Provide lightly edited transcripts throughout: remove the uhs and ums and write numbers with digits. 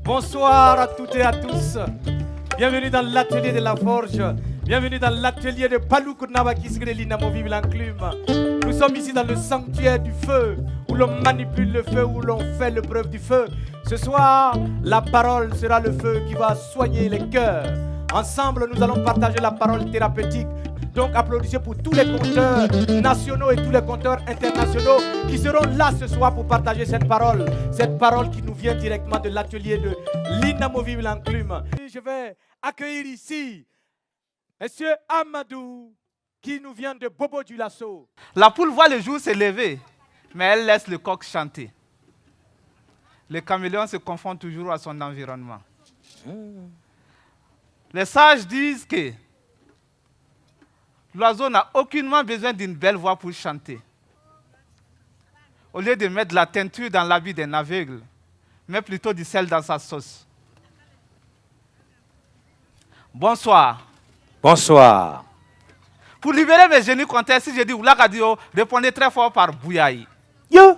Bonsoir à toutes et à tous. Bienvenue dans l'atelier de la forge. Bienvenue dans l'atelier de Palou Nabakisgreli Namovible Enclume. Nous sommes ici dans le sanctuaire du feu, où l'on manipule le feu, où l'on fait l'épreuve du feu. Ce soir, la parole sera le feu qui va soigner les cœurs. Ensemble, nous allons partager la parole thérapeutique. Donc applaudissez pour tous les conteurs nationaux et tous les conteurs internationaux qui seront là ce soir pour partager cette parole qui nous vient directement de l'atelier de l'inamovible enclume. Je vais accueillir ici Monsieur Amadou qui nous vient de Bobo du Lasso. La poule voit le jour se lever, mais elle laisse le coq chanter. Le caméléon se confond toujours à son environnement. Les sages disent que l'oiseau n'a aucunement besoin d'une belle voix pour chanter. Au lieu de mettre de la teinture dans l'habit d'un aveugle, mais plutôt du sel dans sa sauce. Bonsoir. Bonsoir. Pour libérer mes genoux contre si je dis Oulakadio, répondez très fort par Bouyaï. Yo.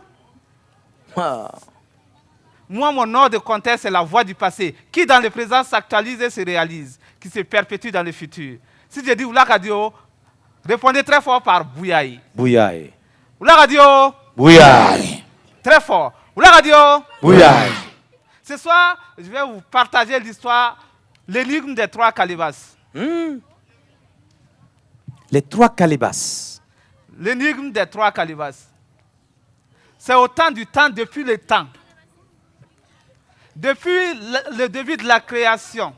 Moi, mon nom de comtesse, c'est la voix du passé, qui dans le présent s'actualise et se réalise, qui se perpétue dans le futur. Si je dis Oulakadio, répondez très fort par Bouyaï. Bouyaï. Oulakadio. Bouyaï. Très fort. Oulakadio. Bouyaï. Ce soir, je vais vous partager l'histoire, l'énigme des trois calibas. Les trois calibas. L'énigme des trois calibas. C'est au temps du temps, depuis le temps. Depuis le début de la création.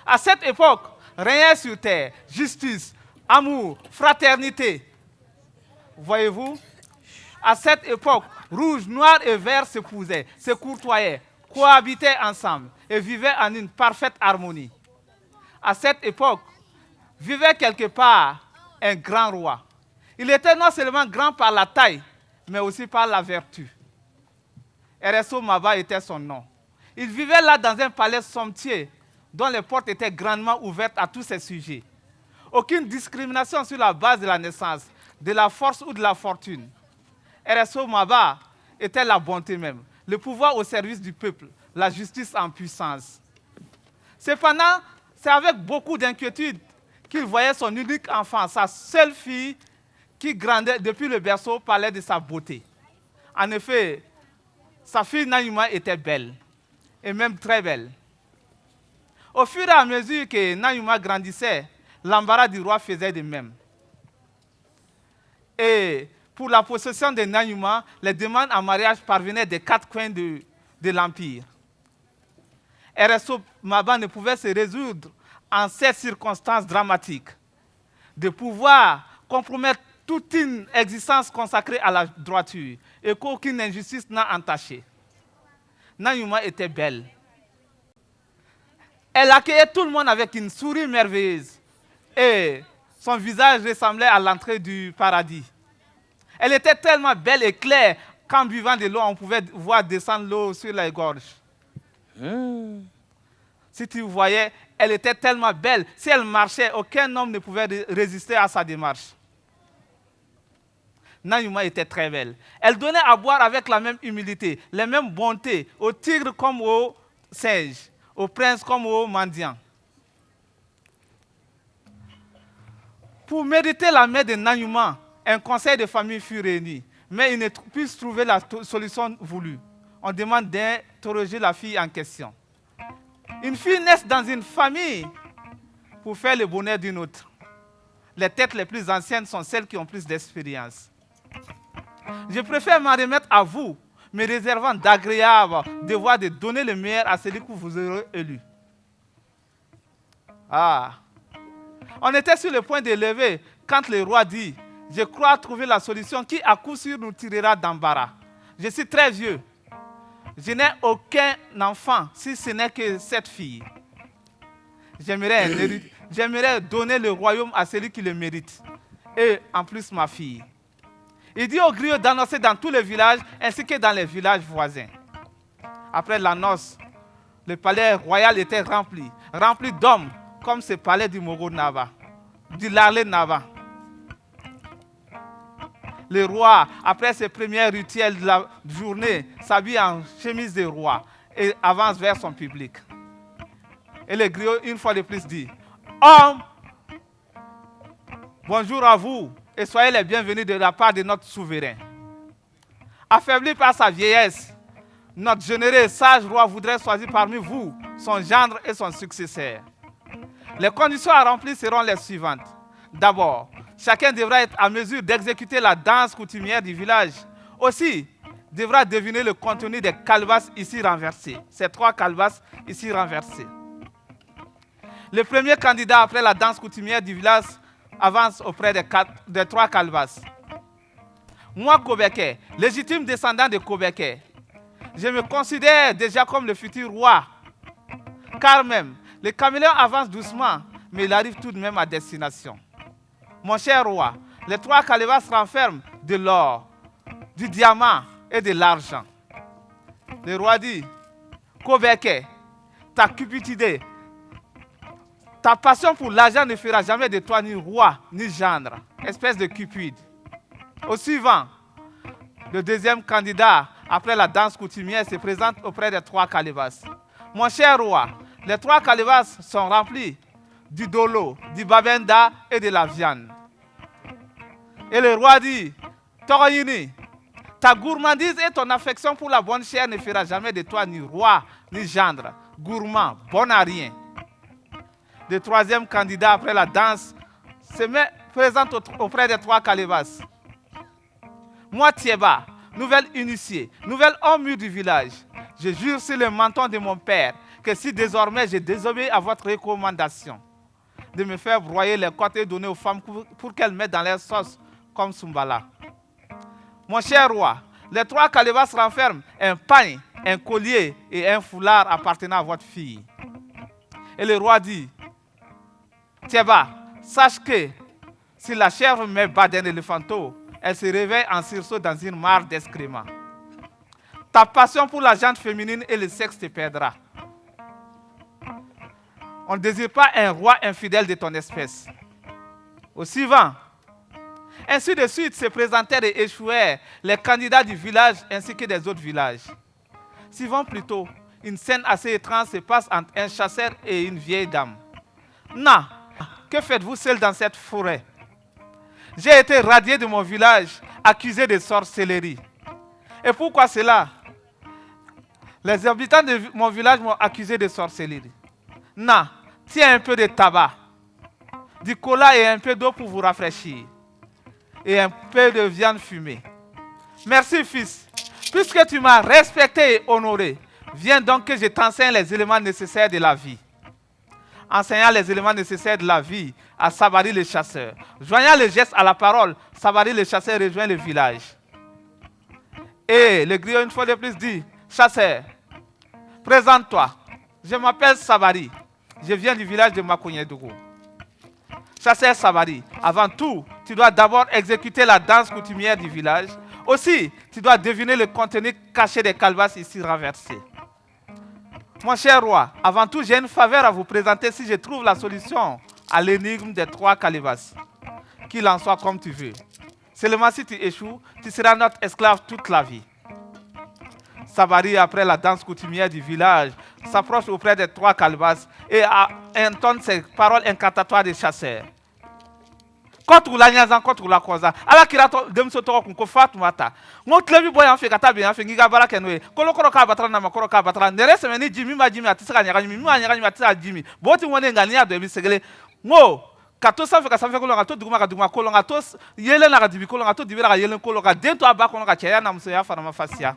À cette époque, régnait sur terre justice, amour, fraternité. Voyez-vous, à cette époque, rouge, noir et vert s'épousaient, se courtoyaient, cohabitaient ensemble et vivaient en une parfaite harmonie. À cette époque, vivait quelque part un grand roi. Il était non seulement grand par la taille, mais aussi par la vertu. RSO Maba était son nom. Il vivait là dans un palais somptueux dont les portes étaient grandement ouvertes à tous ses sujets. Aucune discrimination sur la base de la naissance, de la force ou de la fortune. RSO Maba était la bonté même, le pouvoir au service du peuple, la justice en puissance. Cependant, c'est avec beaucoup d'inquiétude qu'il voyait son unique enfant, sa seule fille, qui grandait depuis le berceau, parlait de sa beauté. En effet, sa fille Nayuma était belle, et même très belle. Au fur et à mesure que Nayuma grandissait, l'embarras du roi faisait de même. Et pour la possession de Nayuma, les demandes en mariage parvenaient des quatre coins de l'Empire. RSO Maba ne pouvait se résoudre en cette circonstance dramatique de pouvoir compromettre toute une existence consacrée à la droiture et qu'aucune injustice n'a entaché. Nayuma était belle. Elle accueillait tout le monde avec une souris merveilleuse et son visage ressemblait à l'entrée du paradis. Elle était tellement belle et claire qu'en buvant de l'eau, on pouvait voir descendre l'eau sur les gorges. Si tu voyais, elle était tellement belle. Si elle marchait, aucun homme ne pouvait résister à sa démarche. Nayuma était très belle. Elle donnait à boire avec la même humilité, les mêmes bontés, aux tigres comme aux singes, aux princes comme aux mendiants. Pour mériter la main de Nayuma, un conseil de famille fut réuni, mais il ne put trouver la solution voulue. On demande d'interroger la fille en question. Une fille naît dans une famille pour faire le bonheur d'une autre. Les têtes les plus anciennes sont celles qui ont plus d'expérience. Je préfère m'en remettre à vous, me réservant d'agréables devoir de donner le meilleur à celui que vous aurez élu. On était sur le point de lever quand le roi dit « Je crois trouver la solution qui à coup sûr nous tirera d'embarras. Je suis très vieux. Je n'ai aucun enfant si ce n'est que cette fille. J'aimerais donner le royaume à celui qui le mérite. Et en plus ma fille. » Il dit aux griots d'annoncer dans tous les villages ainsi que dans les villages voisins. Après la noce, le palais royal était rempli d'hommes comme ce palais du Mogo Nava, du Larlé Nava. le roi, après ses premiers rituels de la journée, s'habille en chemise de roi et avance vers son public. Et le griot, une fois de plus, dit, « Homme, bonjour à vous et soyez les bienvenus de la part de notre souverain. » Affaibli par sa vieillesse, notre généreux et sage roi voudrait choisir parmi vous son gendre et son successeur. Les conditions à remplir seront les suivantes. D'abord, chacun devra être à mesure d'exécuter la danse coutumière du village. Aussi, devra deviner le contenu des calebasses ici renversées. Ces 3 calebasses ici renversées. Le premier candidat après la danse coutumière du village avance auprès des 3 calebasses. Moi, Kobeke, légitime descendant de Kobeke, je me considère déjà comme le futur roi. Car même, le caméléon avance doucement, mais il arrive tout de même à destination. Mon cher roi, les 3 calebasses renferment de l'or, du diamant et de l'argent. Le roi dit, Kobeke, ta cupidité, ta passion pour l'argent ne fera jamais de toi ni roi, ni gendre, espèce de cupide. Au suivant, le deuxième candidat, après la danse coutumière, se présente auprès des 3 calebasses. Mon cher roi, les 3 calebasses sont remplies du dolo, du babenda et de la viande. Et le roi dit, Toroyini, ta gourmandise et ton affection pour la bonne chair ne fera jamais de toi ni roi, ni gendre, gourmand, bon à rien. Le troisième candidat après la danse se présente auprès des 3 calebasses. Moi, Thieba, nouvelle initiée, nouvelle homme mûr du village, je jure sur le menton de mon père que si désormais je désobéis à votre recommandation de me faire broyer les côtes et donner aux femmes pour qu'elles mettent dans leur sauce comme Sumbala. Mon cher roi, les 3 calebasses renferment un pagne, un collier et un foulard appartenant à votre fille. Et le roi dit, Thieba, sache que si la chèvre met bas d'un éléphanteau, elle se réveille en sursaut dans une mare d'excréments. Ta passion pour la gente féminine et le sexe te perdra. On ne désire pas un roi infidèle de ton espèce. Au suivant, ainsi de suite se présentèrent et échouèrent les candidats du village ainsi que des autres villages. Suivant plutôt, une scène assez étrange se passe entre un chasseur et une vieille dame. Na, que faites-vous seul dans cette forêt? J'ai été radié de mon village, accusé de sorcellerie. Et pourquoi cela? Les habitants de mon village m'ont accusé de sorcellerie. Na, tiens un peu de tabac, du cola et un peu d'eau pour vous rafraîchir. Et un peu de viande fumée. Merci, fils. Puisque tu m'as respecté et honoré, viens donc que je t'enseigne les éléments nécessaires de la vie. Enseignant les éléments nécessaires de la vie à Sabari le chasseur. Joignant le geste à la parole, Sabari le chasseur rejoint le village. Et le griot une fois de plus dit, chasseur, présente-toi. Je m'appelle Sabari. Je viens du village de Makounyedougou. Chasseur Sabari, avant tout, tu dois d'abord exécuter la danse coutumière du village. Aussi, tu dois deviner le contenu caché des calebasses ici renversées. Mon cher roi, avant tout, j'ai une faveur à vous présenter si je trouve la solution à l'énigme des 3 calebasses. Qu'il en soit comme tu veux. Seulement si tu échoues, tu seras notre esclave toute la vie. Sabari, après la danse coutumière du village, s'approche auprès des 3 calebasses et entonne ses paroles incantatoires des chasseurs. Contre la nyaza, contre la cosa. Ala kirato demsoto ko fatumata. Ngot lebi boy en fait katabe en fait ngiga baraka noe. Kolokoro ka batra na makoro ka batra. Nere semeni jimi ma jimi atisaka nyaka jimi ma nyaka jimi atisa jimi. Boti wone ngani ya do ebi segele. Ngo kato sa fe ka kolonga to duguma ka duguma kolonga to yele na ka dibi kolonga to dibira ka yele kolonga dento aba kolonga cheya na mso ya fana mafasia.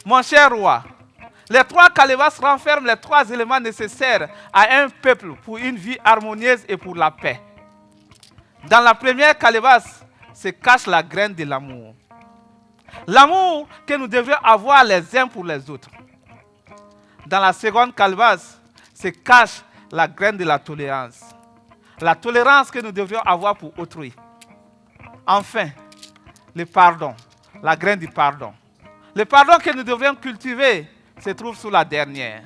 Mon cher roi, les 3 calebasses renferment les 3 éléments nécessaires à un peuple pour une vie harmonieuse et pour la paix. Dans la première calebasse se cache la graine de l'amour. L'amour que nous devrions avoir les uns pour les autres. Dans la seconde calebasse se cache la graine de la tolérance. La tolérance que nous devrions avoir pour autrui. Enfin, le pardon, la graine du pardon. Le pardon que nous devrions cultiver se trouve sous la dernière.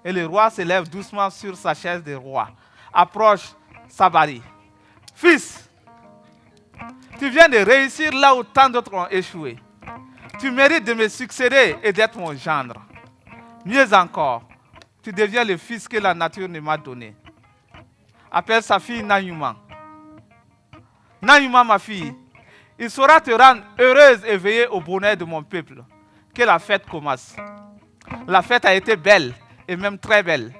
Et le roi se lève doucement sur sa chaise de roi. Approche Sabari. Fils, tu viens de réussir là où tant d'autres ont échoué. Tu mérites de me succéder et d'être mon gendre. Mieux encore, tu deviens le fils que la nature ne m'a donné. Appelle sa fille Nayuma. Nayuma, ma fille, il saura te rendre heureuse et veiller au bonheur de mon peuple. Que la fête commence. La fête a été belle et même très belle.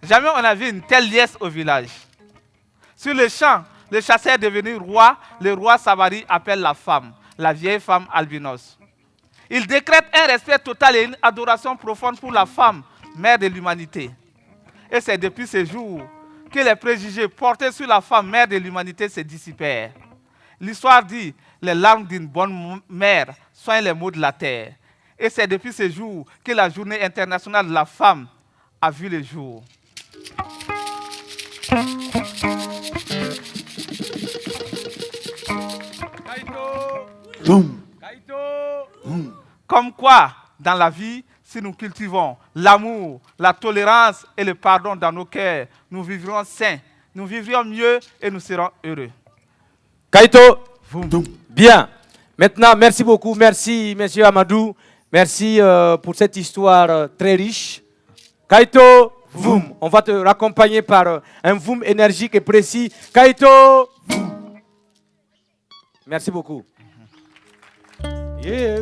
Jamais on n'a vu une telle liesse au village. Sur le champ, le chasseur est devenu roi. Le roi Sabari appelle la femme, la vieille femme albinos. Il décrète un respect total et une adoration profonde pour la femme, mère de l'humanité. Et c'est depuis ce jour que les préjugés portés sur la femme, mère de l'humanité, se dissipèrent. L'histoire dit, les larmes d'une bonne mère soignent les maux de la terre. Et c'est depuis ce jour que la journée internationale de la femme a vu le jour. Comme quoi, dans la vie, si nous cultivons l'amour, la tolérance et le pardon dans nos cœurs, nous vivrons sains, nous vivrions mieux et nous serons heureux. Kaito, bien. Maintenant, merci beaucoup. Merci, monsieur Amadou. Merci pour cette histoire très riche. Kaito, voum. On va te raccompagner par un voum énergique et précis. Kaito, voum. Merci beaucoup. Yeah.